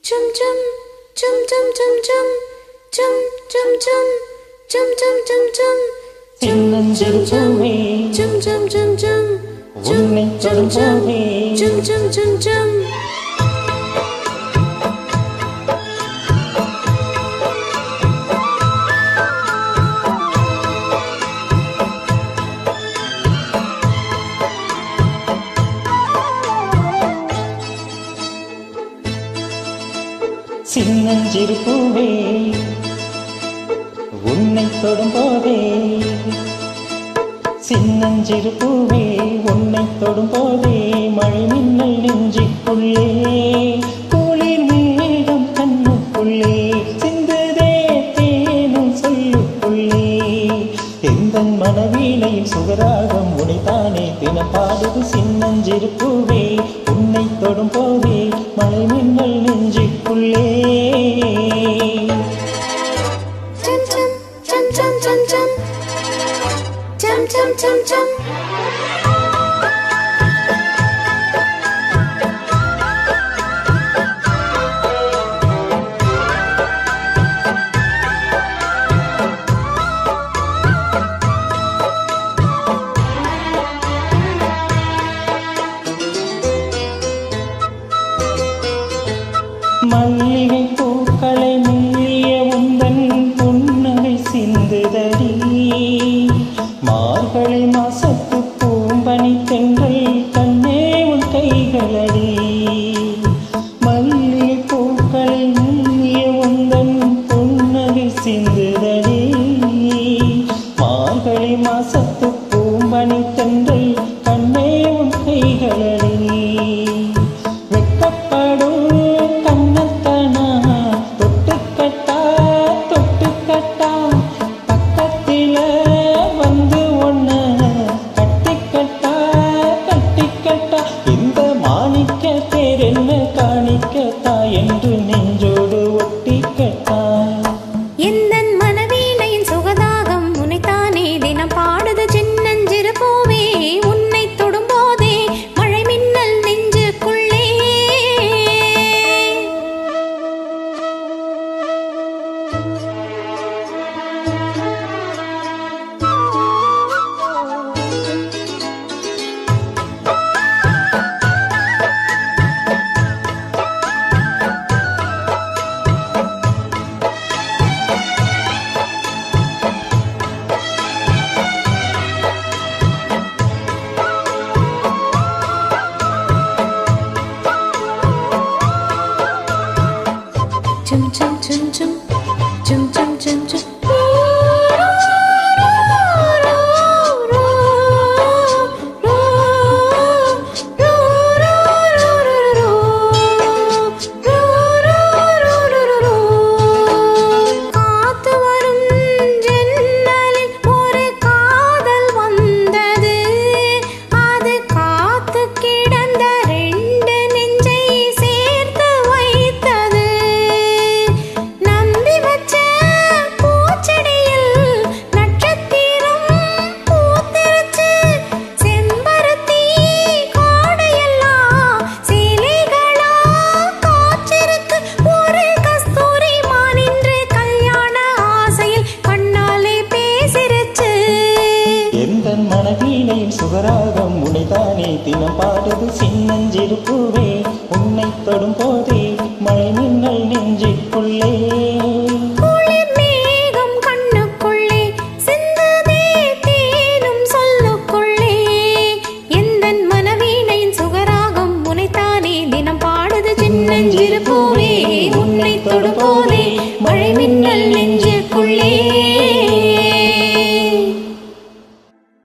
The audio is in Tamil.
chum chum chum chum chum chum chum chum chum chum chum chum chum சின்னஞ்சிறு பூவே chum chum chum chum உன்னை தொடும் போதே chum chum chum chum சின்னஞ்சிறு பூவே உன்னை தொடும் போதே சின்னஞ்சிறு பூவே உன்னை தொடும் போதே மழை மின்னல் நெஞ்சுக்குள்ளே குளிர் மேகம் கண்ணுக்குள்ளே சிந்துதே தேனும் சொல்லுக்குள்ளே எந்தன் மனவீணையில் சுகராகம் உனைத்தானே தினம் பாடுது சின்னஞ்சிறு பூவே உன்னை தொடும் போதே மழை மின்னல் நெஞ்சுக்குள்ளே chum chum chum chum chum chum chum chum மல்லிகை பூக்களை மெல்லிய உந்தன் புன்னகை சிந்துதடி மார்கழி மாசத்து பூம்பனி தென்றல் கண்ணே உன் கைகளடி மல்லிகை பூக்களை மெல்லிய உந்தன் புன்னகை சிந்துதடி மார்கழி மாசத்து பூம்பனி தென்றல் கண்ணே உன் கைகளடி வெக்கப்படும் என்று நெஞ்சோடு ஒட்டி கேட்டான் எந்தன் மனவீணையின் சுகதாகம் உனைத்தானே தினம் பாடுது சின்னஞ்சிறு பூவே உன்னை தொடும் போதே மழை மின்னல் நெஞ்சுக்குள்ளே chum chum chum chum chum chum chum chum காத்து வரும் ஜன்னலில் ஒரு காதல் வந்தது அது காத்து கிடந்த ரெண்டு நெஞ்சை சேர்த்து வைத்தது நம்பி வச்ச பூச்செடியில் நட்சத்திரம் பூத்திருச்சு செம்பருத்தி கோடையெல்லாம் சேலைகளா காய்ச்சிருக்கு ஒரு கஸ்தூரி மானின்று கல்யாண ஆசையில் கண்ணாலே பேசிருச்சு எந்தன் மனவீணையில் சுகராகம் உனைதானே தினம் பாடுது சின்னஞ்சிறு பூவே உன்னை தொடும் போதே மழை மின்னல் நெஞ்சுக்குள்ளே குளிர் மேகம் கண்ணுக்குள்ளே சிந்துதே தேனும் சொல்லுக்குள்ளே எந்தன் மனவீணையின் சுகராகம் உனைத்தானே தினம் பாடுது சின்னஞ்சிறு பூவே உன்னை தொடும் போதே மழை மின்னல் நெஞ்சுக்குள்ளே